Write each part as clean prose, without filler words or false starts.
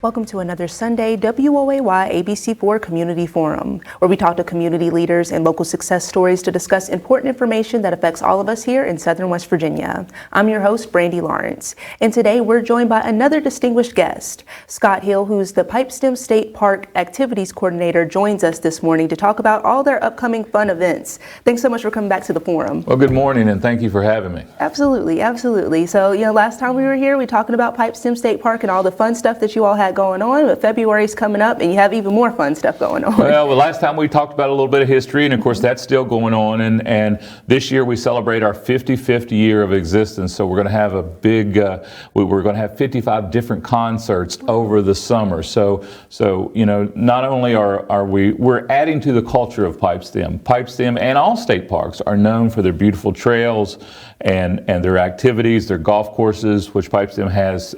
Welcome to another Sunday WOAY ABC4 Community Forum, where we talk to community leaders and local success stories to discuss important information that affects all of us here in Southern West Virginia. I'm your host, Brandy Lawrence, and today we're joined by another distinguished guest. Scott Hill, who's the Pipestem State Park Activities Coordinator, joins us this morning to talk about all their upcoming fun events. Thanks so much for coming back to the forum. Well, good morning, and thank you for having me. Absolutely, absolutely. So, last time we were here, we were talking about Pipestem State Park and all the fun stuff that you all had going on, but February's coming up and you have even more fun stuff going on. Well, the last time we talked about a little bit of history, and of course that's still going on, and this year we celebrate our 55th year of existence, so we're going to have a big, we're going to have 55 different concerts over the summer. So not only we're adding to the culture of Pipestem and all state parks are known for their beautiful trails and their activities, their golf courses, which Pipestem has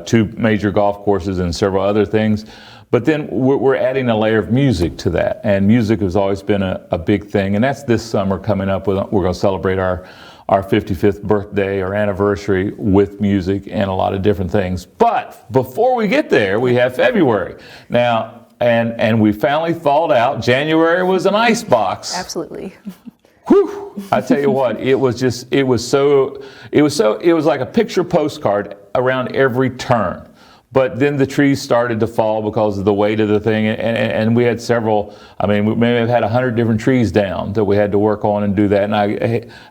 two major golf courses and several other things. But then we're adding a layer of music to that, and music has always been a big thing, and that's this summer coming up. We're going to celebrate our 55th birthday or anniversary with music and a lot of different things. But before we get there, we have February. Now, and we finally thawed out. January was an ice box. Absolutely. Whew, I tell you what, it was like a picture postcard around every turn. But then the trees started to fall because of the weight of the thing, and we had several, we may have had 100 different trees down that we had to work on and do that. And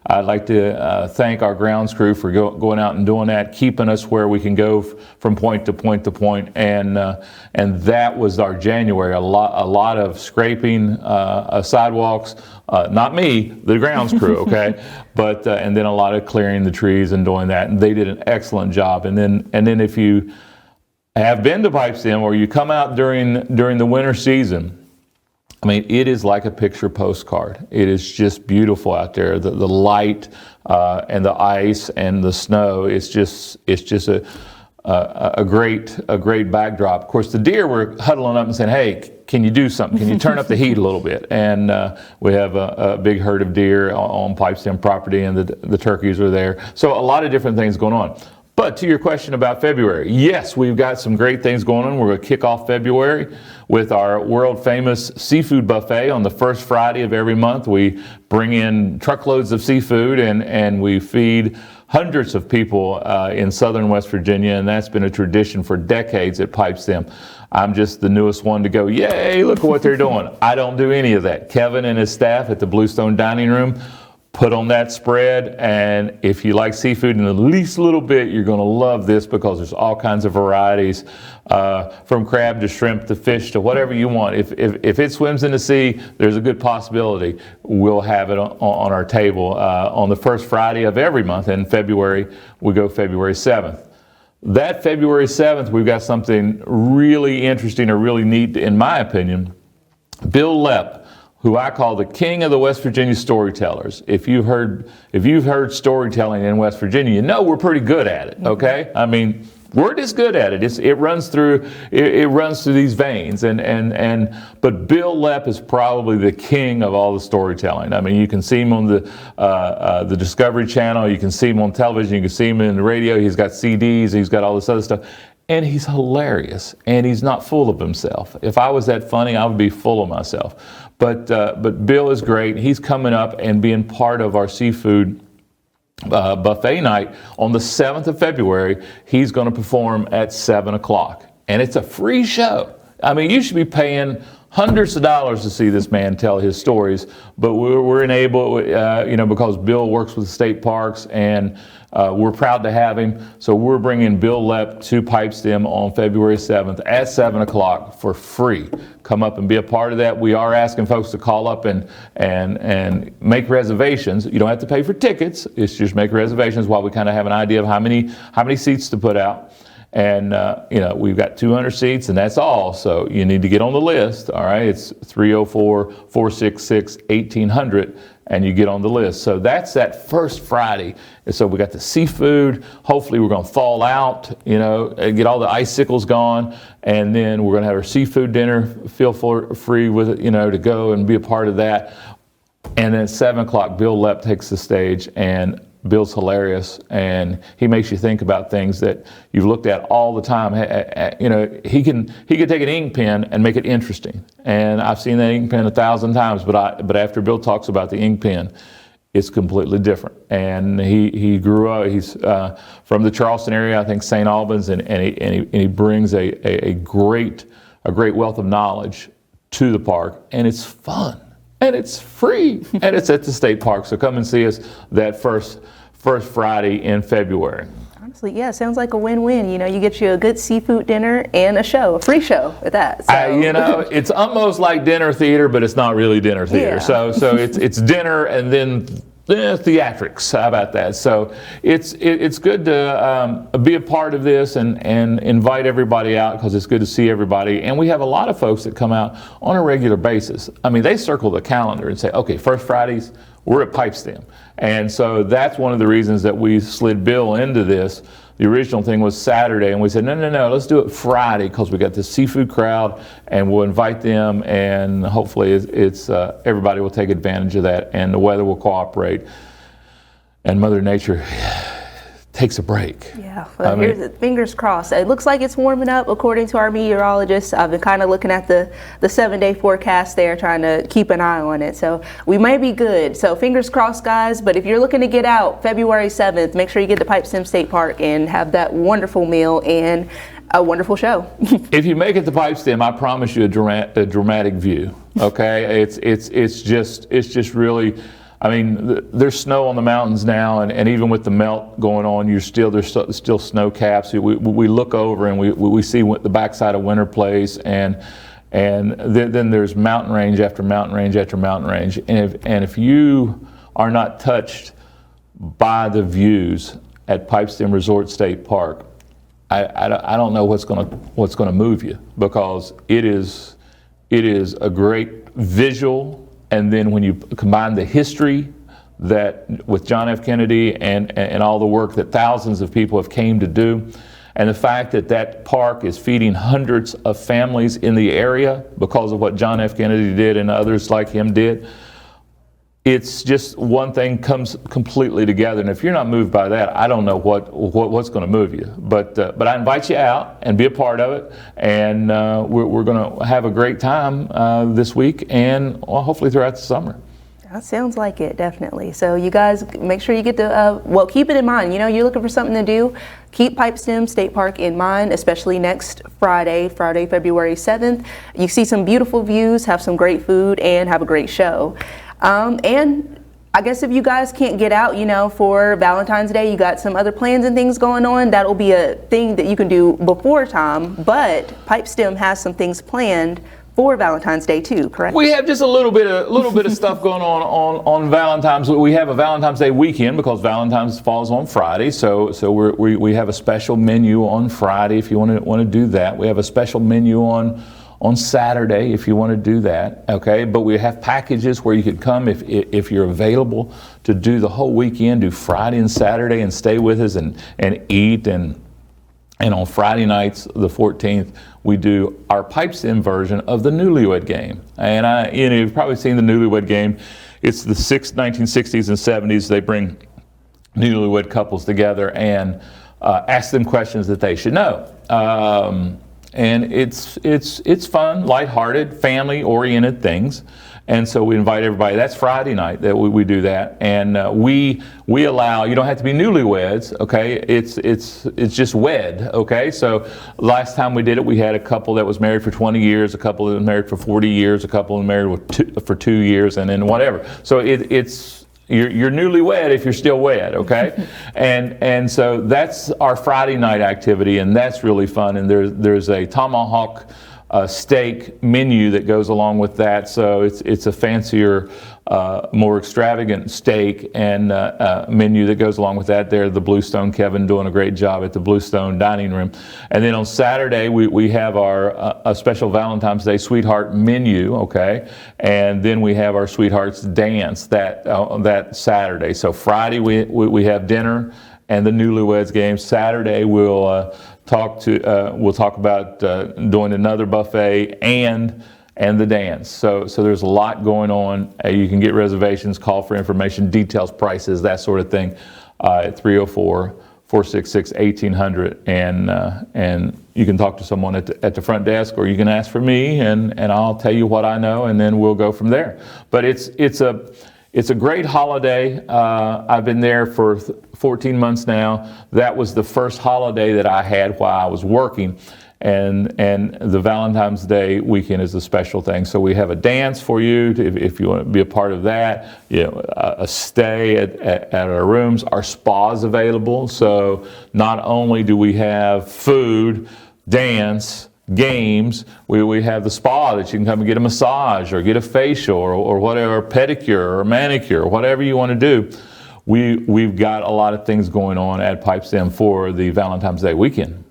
I'd like to thank our grounds crew for going out and doing that, keeping us where we can go from point to point to point. And that was our January. A lot of scraping sidewalks. Not me, the grounds crew, okay? But and then a lot of clearing the trees and doing that. And they did an excellent job. And then if you have been to Pipestem or you come out during the winter season, it is like a picture postcard. It is just beautiful out there. The light and the ice and the snow. It's just a great backdrop. Of course, the deer were huddling up and saying, "Hey, can you do something? Can you turn up the heat a little bit?" And we have a big herd of deer on Pipestem property, and the turkeys are there. So a lot of different things going on. But to your question about February, yes, we've got some great things going on. We're going to kick off February with our world famous seafood buffet on the first Friday of every month. We bring in truckloads of seafood and we feed hundreds of people in southern West Virginia, and that's been a tradition for decades at Pipestem. I'm just the newest one to go, yay, look at what they're doing. I don't do any of that. Kevin and his staff at the Bluestone Dining Room put on that spread, and if you like seafood in the least little bit, you're going to love this because there's all kinds of varieties, from crab to shrimp to fish to whatever you want. If it swims in the sea, there's a good possibility we'll have it on our table on the first Friday of every month. In February, we go February 7th. That February 7th, we've got something really interesting or really neat, in my opinion. Bill Lepp, who I call the king of the West Virginia storytellers. If you've heard storytelling in West Virginia, you know we're pretty good at it, okay? We're just good at it. It runs through these veins, but Bill Lepp is probably the king of all the storytelling. You can see him on the Discovery Channel, you can see him on television, you can see him in the radio. He's got CDs, he's got all this other stuff. And he's hilarious, and he's not full of himself. If I was that funny, I would be full of myself. But Bill is great. He's coming up and being part of our seafood buffet night on the 7th of February. He's going to perform at 7 o'clock, and it's a free show. You should be paying hundreds of dollars to see this man tell his stories, but we're enabled, because Bill works with the state parks, and we're proud to have him. So we're bringing Bill Lepp to Pipestem on February 7th at 7 o'clock for free. Come up and be a part of that. We are asking folks to call up and make reservations. You don't have to pay for tickets. It's just make reservations while we kind of have an idea of how many seats to put out. And, we've got 200 seats, and that's all. So you need to get on the list. All right. It's 304-466-1800, and you get on the list. So that's that first Friday. And so we got the seafood. Hopefully we're going to thaw out, and get all the icicles gone. And then we're going to have our seafood dinner. Feel free with it, to go and be a part of that. And then at 7 o'clock, Bill Lepp takes the stage, and Bill's hilarious, and he makes you think about things that you've looked at all the time. You know, he can take an ink pen and make it interesting. And I've seen that ink pen 1,000 times, but after Bill talks about the ink pen, it's completely different. And he grew up. He's from the Charleston area, I think St. Albans, and he brings a great wealth of knowledge to the park, and it's fun. And it's free, and it's at the state park. So come and see us that first Friday in February. Honestly, yeah, sounds like a win-win. You know, you get you a good seafood dinner and a free show at that. So. You know, it's almost like dinner theater, but it's not really dinner theater. Yeah. So it's dinner and then theatrics. How about that? So it's good to be a part of this and invite everybody out, because it's good to see everybody. And we have a lot of folks that come out on a regular basis. I mean, they circle the calendar and say, okay, first Fridays, we're at Pipestem. And so that's one of the reasons that we slid Bill into this. The original thing was Saturday, and we said, no, let's do it Friday, because we got this seafood crowd, and we'll invite them, and hopefully it's everybody will take advantage of that, and the weather will cooperate, and Mother Nature takes a break. Yeah, well, fingers crossed. It looks like it's warming up according to our meteorologists. I've been kind of looking at the 7-day forecast there, trying to keep an eye on it. So we may be good. So fingers crossed, guys. But if you're looking to get out February 7th, make sure you get to Pipestem State Park and have that wonderful meal and a wonderful show. If you make it to Pipestem, I promise you a dramatic view. Okay, it's just really. I mean, there's snow on the mountains now, and even with the melt going on, there's still snow caps. We look over and we see the backside of Winter Place, and then there's mountain range after mountain range after mountain range. And if you are not touched by the views at Pipestem Resort State Park, I don't know what's going to move you, because it is a great visual. And then when you combine the history that with John F. Kennedy and all the work that thousands of people have came to do, and the fact that park is feeding hundreds of families in the area because of what John F. Kennedy did and others like him did, it's just one thing comes completely together. And if you're not moved by that, I don't know what's going to move you. But I invite you out and be a part of it. And we're going to have a great time this week, and hopefully throughout the summer. That sounds like it, definitely. So you guys make sure you get to, keep it in mind. You know, you're looking for something to do, keep Pipestem State Park in mind, especially next Friday, February 7th. You see some beautiful views, have some great food, and have a great show. And I guess if you guys can't get out, you know, for Valentine's Day, you got some other plans and things going on, that'll be a thing that you can do before time. But Pipestem has some things planned for Valentine's Day too, correct? We have just a little bit of stuff going on Valentine's. We have a Valentine's Day weekend because Valentine's falls on Friday, so we have a special menu on Friday if you want to do that. We have a special menu on Saturday if you want to do that, okay? But we have packages where you could come if you're available to do the whole weekend, do Friday and Saturday and stay with us and eat. And on Friday nights, the 14th, we do our Pipestem version of the Newlywed Game. And you've probably seen the Newlywed Game. It's the 1960s and 70s. They bring newlywed couples together and ask them questions that they should know. And it's fun, lighthearted, family-oriented things. And so we invite everybody. That's Friday night that we do that. And we allow, you don't have to be newlyweds, okay? It's just wed, okay? So last time we did it, we had a couple that was married for 20 years, a couple that was married for 40 years, a couple that was married for 2 years, and then whatever. So you're newlywed if you're still wed, okay? and so that's our Friday night activity, and that's really fun. And there's a tomahawk steak menu that goes along with that. So it's a fancier, more extravagant steak and menu that goes along with that. There, the Bluestone, Kevin doing a great job at the Bluestone dining room. And then on Saturday, we have our a special Valentine's Day Sweetheart menu, okay? And then we have our Sweethearts dance that Saturday. So Friday, we have dinner and the Newlyweds game. Saturday, we'll talk about doing another buffet and the dance. So there's a lot going on. You can get reservations, call for information, details, prices, that sort of thing at 304-466-1800, and you can talk to someone at the front desk, or you can ask for me, and I'll tell you what I know, and then we'll go from there. But it's a great holiday. I've been there for 14 months now. That was the first holiday that I had while I was working. And the Valentine's Day weekend is a special thing. So we have a dance for you if you want to be a part of that. You know, a stay at our rooms. Our spa's available. So not only do we have food, dance, games, we have the spa that you can come and get a massage or get a facial or whatever, pedicure or manicure, whatever you want to do. We've got a lot of things going on at Pipestem for the Valentine's Day weekend.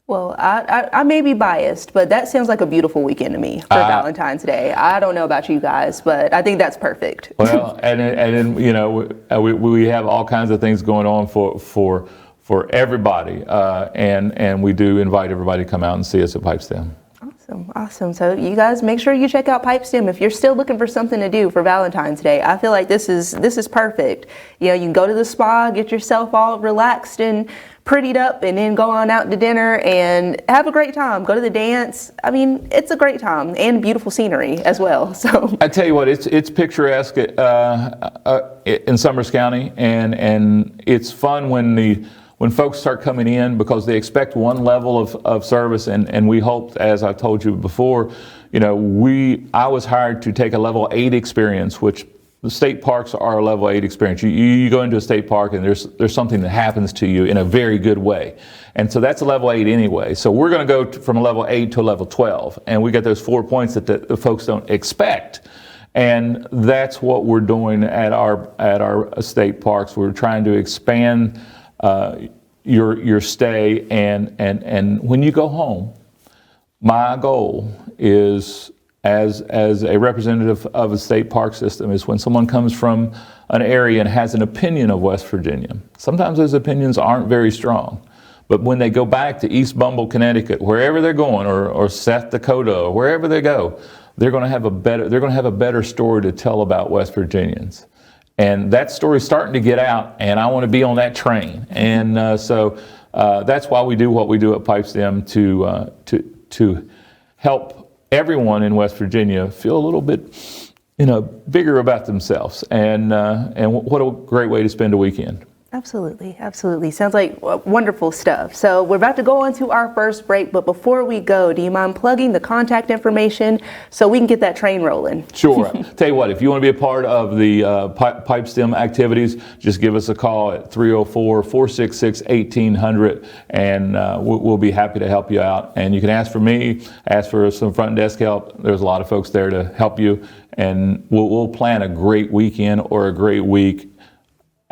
Well, I may be biased, but that sounds like a beautiful weekend to me for Valentine's Day. I don't know about you guys, but I think that's perfect. Well, and then you know, we have all kinds of things going on for everybody, and we do invite everybody to come out and see us at Pipestem. Awesome. So you guys make sure you check out Pipestem if you're still looking for something to do for Valentine's Day. I feel like this is perfect. You know, you can go to the spa, get yourself all relaxed and prettied up, and then go on out to dinner and have a great time. Go to the dance. I mean, it's a great time and beautiful scenery as well. So I tell you what, it's picturesque in Summers County, and it's fun when folks start coming in, because they expect one level of service, and we hope, as I've told you before, you know, I was hired to take a level 8 experience, which the state parks are a level 8 experience. You go into a state park and there's something that happens to you in a very good way. And so that's a level 8 anyway. So we're going to go from a level 8 to a level 12, and we got those 4 points that the folks don't expect. And that's what we're doing at our state parks. We're trying to expand your stay, and when you go home, my goal is, as a representative of a state park system, is when someone comes from an area and has an opinion of West Virginia, sometimes those opinions aren't very strong, but when they go back to East Bumble, Connecticut, wherever they're going, or South Dakota, or wherever they go, they're going to have a better story to tell about West Virginians. And that story's starting to get out, and I want to be on that train. And so that's why we do what we do at Pipestem, to help everyone in West Virginia feel a little bit, bigger about themselves. And what a great way to spend a weekend. Absolutely. Sounds like wonderful stuff. So we're about to go on to our first break, but before we go, do you mind plugging the contact information so we can get that train rolling? Sure. Tell you what, if you want to be a part of the Pipestem activities, just give us a call at 304-466-1800, and we'll be happy to help you out. And you can ask for me, ask for some front desk help. There's a lot of folks there to help you, and we'll plan a great weekend or a great week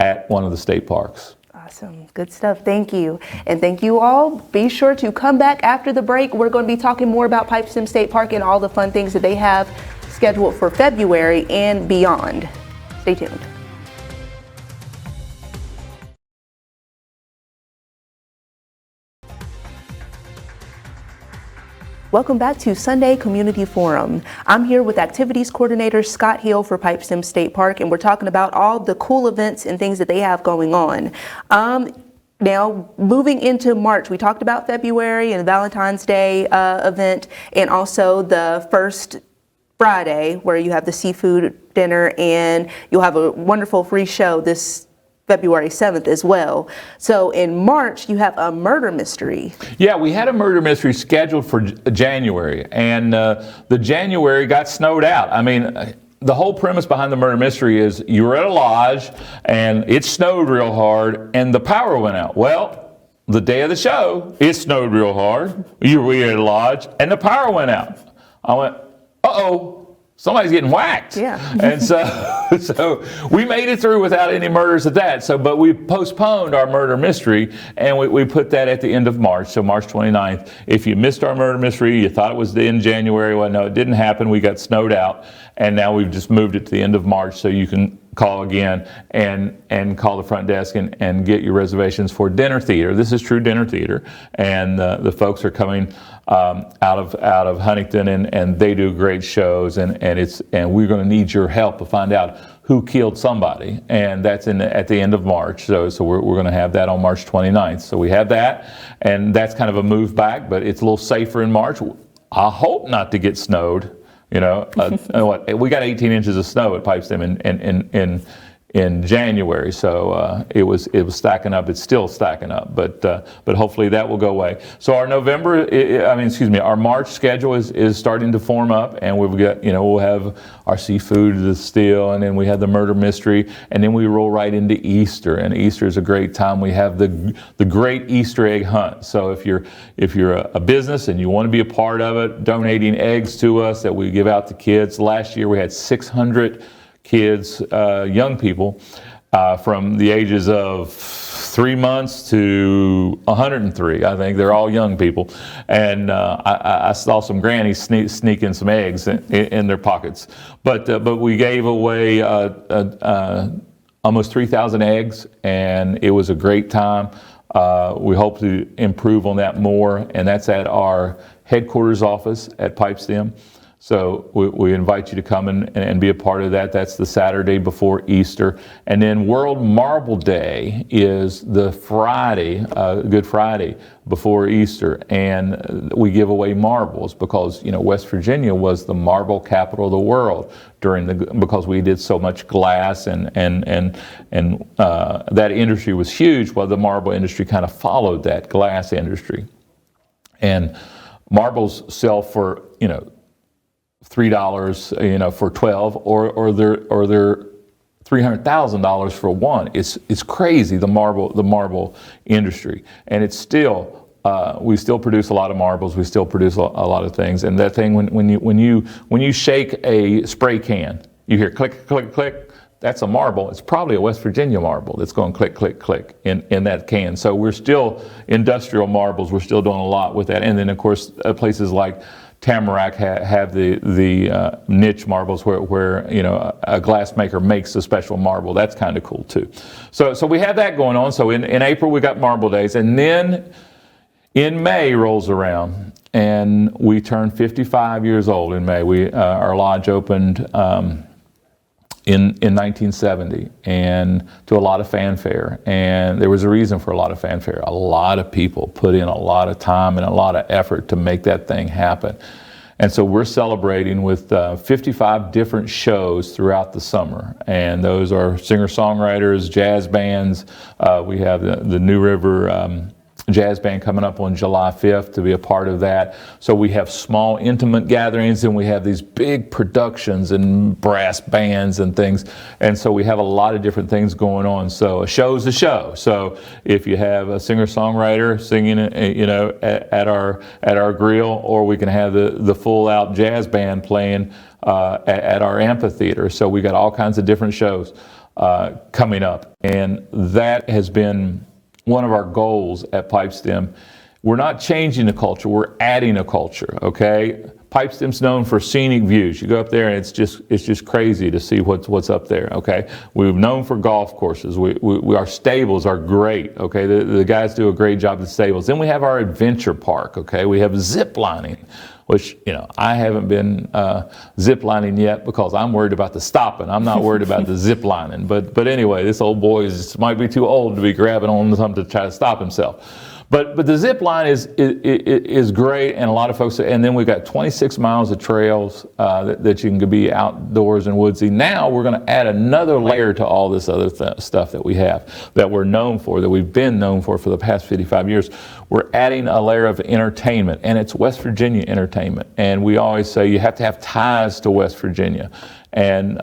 at one of the state parks. Awesome. Good stuff. Thank you. And thank you all. Be sure to come back after the break. We're going to be talking more about Pipestem State Park and all the fun things that they have scheduled for February and beyond. Stay tuned. Welcome back to Sunday Community Forum. I'm here with Activities Coordinator Scott Hill for Pipestem State Park, and we're talking about all the cool events and things that they have going on. Now, moving into March, we talked about February and the Valentine's Day event, and also the first Friday where you have the seafood dinner, and you'll have a wonderful free show this February 7th as well. So in March, you have a murder mystery. Yeah, we had a murder mystery scheduled for January, and the January got snowed out. I mean, the whole premise behind the murder mystery is you were at a lodge and it snowed real hard and the power went out. Well, the day of the show, it snowed real hard. You were at a lodge and the power went out. I went, uh-oh. Somebody's getting whacked. Yeah. And so we made it through without any murders at that. But we postponed our murder mystery, and we put that at the end of March, so March 29th. If you missed our murder mystery, you thought it was in January. Well, no, it didn't happen. We got snowed out, and now we've just moved it to the end of March so you can call again and call the front desk and get your reservations for dinner theater. This is true dinner theater, and the folks are coming out of Huntington, and they do great shows, and we're going to need your help to find out who killed somebody, and that's at the end of March. So we're going to have that on March 29th. So we have that, and that's kind of a move back, but it's a little safer in March. I hope not to get snowed. We got 18 inches of snow at Pipestem in January, so it was stacking up. It's still stacking up, but hopefully that will go away. So our our March schedule is starting to form up, and we've got we'll have our seafood, the still, and then we have the murder mystery, and then we roll right into Easter. And Easter is a great time. We have the great Easter egg hunt. So if you're a business and you want to be a part of it, donating eggs to us that we give out to kids. Last year we had 600 kids, young people, from the ages of 3 months to 103. I think they're all young people, and I saw some grannies sneaking some eggs in their pockets. But we gave away almost 3,000 eggs, and it was a great time. We hope to improve on that more, and that's at our headquarters office at Pipestem. So we invite you to come and be a part of that. That's the Saturday before Easter. And then World Marble Day is the Friday, Good Friday, before Easter. And we give away marbles because, West Virginia was the marble capital of the world because we did so much glass and that industry was huge, while the marble industry kind of followed that glass industry. And marbles sell for, $3, for 12, or they're $300,000 for one. It's crazy, the marble industry, and it's still we still produce a lot of marbles. We still produce a lot of things, and that thing when you shake a spray can, you hear click click click. That's a marble. It's probably a West Virginia marble that's going click click click in that can. So we're still industrial marbles. We're still doing a lot with that, and then of course places like Tamarack have the niche marbles where a glass maker makes a special marble. That's kind of cool too. So we have that going on. So in April we got Marble Days, and then in May rolls around and we turn 55 years old in May. Our lodge opened in 1970, and to a lot of fanfare, and there was a reason for a lot of fanfare. A lot of people put in a lot of time and a lot of effort to make that thing happen. And so we're celebrating with 55 different shows throughout the summer, and those are singer-songwriters, jazz bands. We have the New River Jazz Band coming up on July 5th to be a part of that. So we have small, intimate gatherings, and we have these big productions and brass bands and things. And so we have a lot of different things going on. So a show's a show. So if you have a singer-songwriter singing, at our grill, or we can have the full-out jazz band playing at our amphitheater. So we got all kinds of different shows coming up, and that has been one of our goals at Pipestem. We're not changing the culture, we're adding a culture, okay? Pipestem's known for scenic views. You go up there and it's just crazy to see what's up there, okay? We're known for golf courses. Our stables are great, okay? The guys do a great job at the stables. Then we have our adventure park, okay? We have zip lining, which, I haven't been zip lining yet because I'm worried about the stopping. I'm not worried about the zip lining. But anyway, this old boy might be too old to be grabbing on something to try to stop himself. But the zip line is great, and a lot of folks. And then we've got 26 miles of trails that you can be outdoors and woodsy. Now we're going to add another layer to all this other stuff that we have, that we're known for, that we've been known for the past 55 years. We're adding a layer of entertainment, and it's West Virginia entertainment. And we always say you have to have ties to West Virginia. And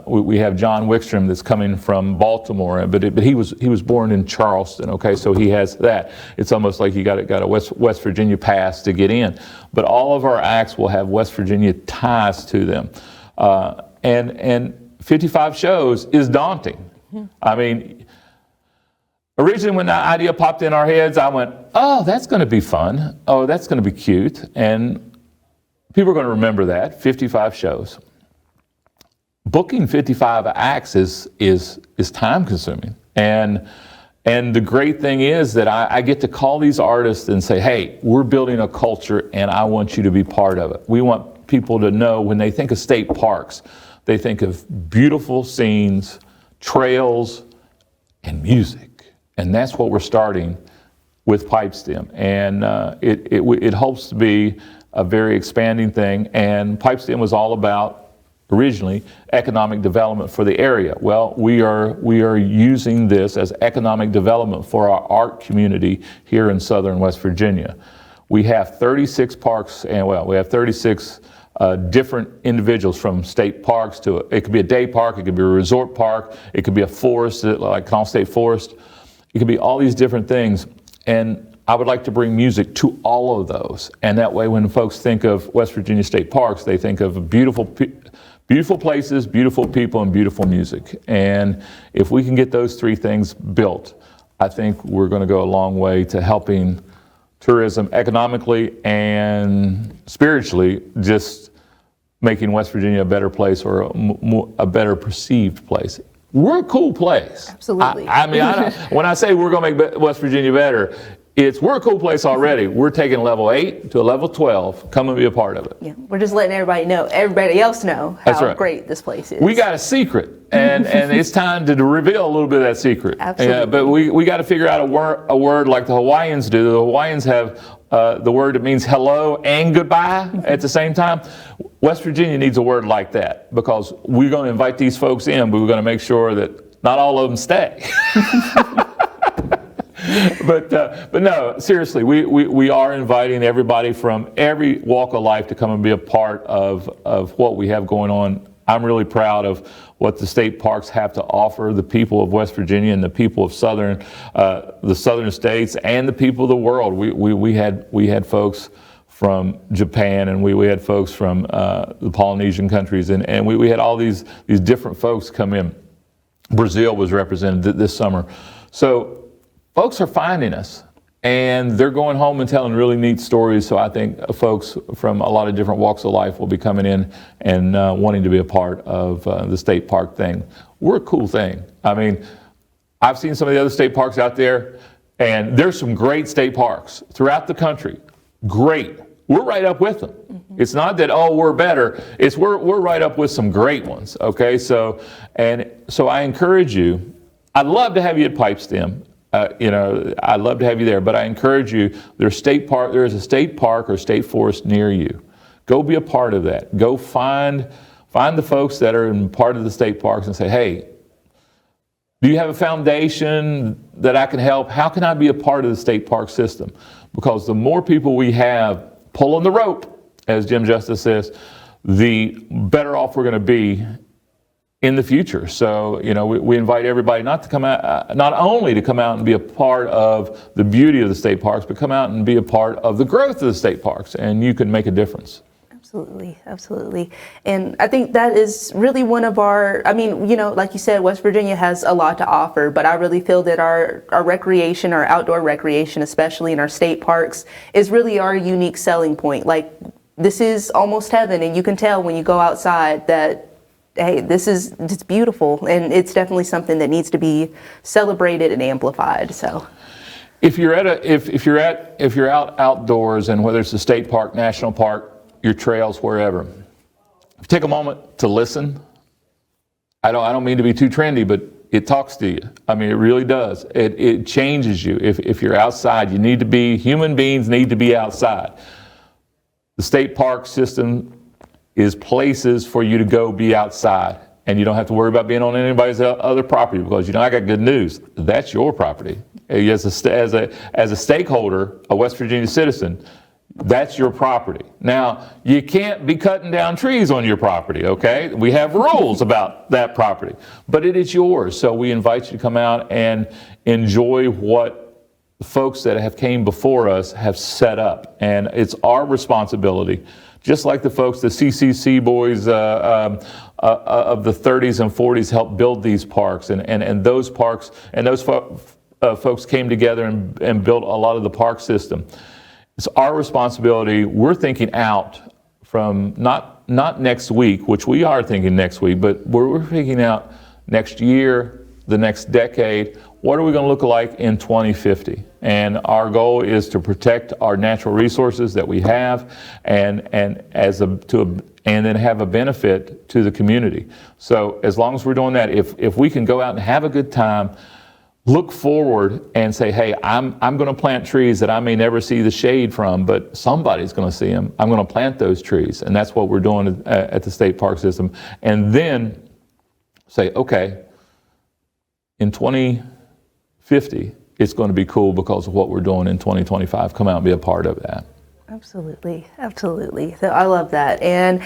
we have John Wickstrom that's coming from Baltimore, but he was born in Charleston. Okay, so he has that. It's almost like he got a West Virginia pass to get in. But all of our acts will have West Virginia ties to them, and 55 shows is daunting. Mm-hmm. I mean, originally when the idea popped in our heads, I went, "Oh, that's going to be fun. Oh, that's going to be cute," and people are going to remember that 55 shows. booking 55 acts is time consuming. And the great thing is that I get to call these artists and say, hey, we're building a culture and I want you to be part of it. We want people to know when they think of state parks, they think of beautiful scenes, trails, and music. And that's what we're starting with Pipestem. And it hopes to be a very expanding thing. And Pipestem was all about originally economic development for the area. Well, we are using this as economic development for our art community here in southern West Virginia. We have 36 parks, and we have 36 different individuals from state parks to, it could be a day park, it could be a resort park, it could be a forest, like Canal State Forest. It could be all these different things. And I would like to bring music to all of those. And that way, when folks think of West Virginia State Parks, they think of beautiful places, beautiful people, and beautiful music. And if we can get those three things built, I think we're going to go a long way to helping tourism economically and spiritually, just making West Virginia a better place, or a better perceived place. We're a cool place. Absolutely. I mean, when I say we're going to make West Virginia better, we're a cool place already. We're taking level 8 to a level 12. Come and be a part of it. Yeah, we're just letting everybody else know how great this place is. We got a secret, and it's time to reveal a little bit of that secret. Absolutely. But we got to figure out a word like the Hawaiians do. The Hawaiians have the word that means hello and goodbye at the same time. West Virginia needs a word like that, because we're going to invite these folks in, but we're going to make sure that not all of them stay. But no, seriously, we are inviting everybody from every walk of life to come and be a part of what we have going on. I'm really proud of what the state parks have to offer the people of West Virginia and the people of the southern states and the people of the world. We had folks from Japan, and we had folks from the Polynesian countries, and we had all these different folks come in. Brazil was represented this summer. So folks are finding us, and they're going home and telling really neat stories. So I think folks from a lot of different walks of life will be coming in and wanting to be a part of the state park thing. We're a cool thing. I mean, I've seen some of the other state parks out there, and there's some great state parks throughout the country. Great. We're right up with them. Mm-hmm. It's not that, oh, we're better. It's we're right up with some great ones. Okay, so I encourage you. I'd love to have you at Pipestem. I'd love to have you there, but I encourage you, there is a state park or state forest near you. Go be a part of that. Go find the folks that are in part of the state parks and say, hey, do you have a foundation that I can help? How can I be a part of the state park system? Because the more people we have pulling the rope, as Jim Justice says, the better off we're going to be in the future. So, we invite everybody not only to come out and be a part of the beauty of the state parks, but come out and be a part of the growth of the state parks, and you can make a difference. Absolutely, absolutely. And I think that is really one of our, like you said, West Virginia has a lot to offer, but I really feel that our recreation, our outdoor recreation, especially in our state parks, is really our unique selling point. Like, this is almost heaven, and you can tell when you go outside that, hey, it's beautiful, and it's definitely something that needs to be celebrated and amplified. So, if you're out outdoors, and whether it's a state park, national park, your trails, wherever, take a moment to listen. I don't mean to be too trendy, but it talks to you. I mean, it really does. It changes you. If you're outside, human beings need to be outside. The state park system is places for you to go be outside, and you don't have to worry about being on anybody's other property, because I got good news. That's your property. As a stakeholder, a West Virginia citizen, that's your property. Now, you can't be cutting down trees on your property, okay? We have rules about that property, but it is yours. So we invite you to come out and enjoy what the folks that have came before us have set up. And it's our responsibility, just like the folks, the CCC boys of the 30s and 40s helped build these parks, and those parks, and those folks came together and built a lot of the park system. It's our responsibility. We're thinking out from not next week, which we are thinking next week, but we're thinking out next year, the next decade. What are we going to look like in 2050? And our goal is to protect our natural resources that we have, and then have a benefit to the community. So as long as we're doing that, if we can go out and have a good time, look forward and say, hey, I'm going to plant trees that I may never see the shade from, but somebody's going to see them. I'm going to plant those trees, and that's what we're doing at the state park system. And then say, okay, in 2050, it's going to be cool because of what we're doing in 2025. Come out and be a part of that. Absolutely, absolutely. So I love that. And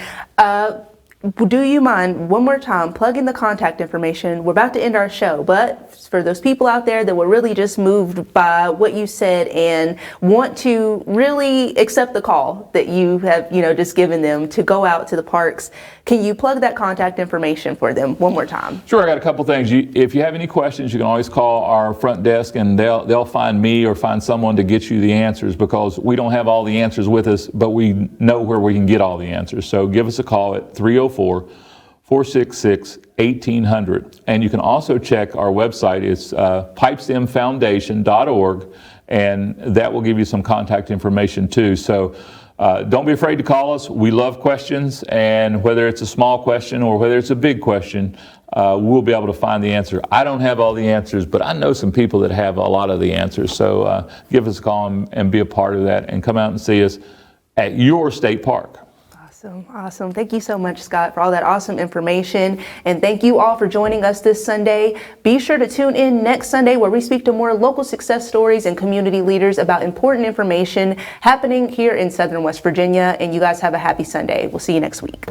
do you mind, one more time, plugging the contact information? We're about to end our show, but for those people out there that were really just moved by what you said and want to really accept the call that you have, just given them to go out to the parks, can you plug that contact information for them one more time? Sure, I got a couple things. If you have any questions, you can always call our front desk, and they'll find me or find someone to get you the answers, because we don't have all the answers with us, but we know where we can get all the answers. So give us a call at 304-466-1800. And you can also check our website. It's pipestemfoundation.org, and that will give you some contact information too. So don't be afraid to call us. We love questions, and whether it's a small question or whether it's a big question, we'll be able to find the answer. I don't have all the answers, but I know some people that have a lot of the answers. So give us a call and be a part of that, and come out and see us at your state park. Awesome. Thank you so much, Scott, for all that awesome information. And thank you all for joining us this Sunday. Be sure to tune in next Sunday, where we speak to more local success stories and community leaders about important information happening here in Southern West Virginia. And you guys have a happy Sunday. We'll see you next week.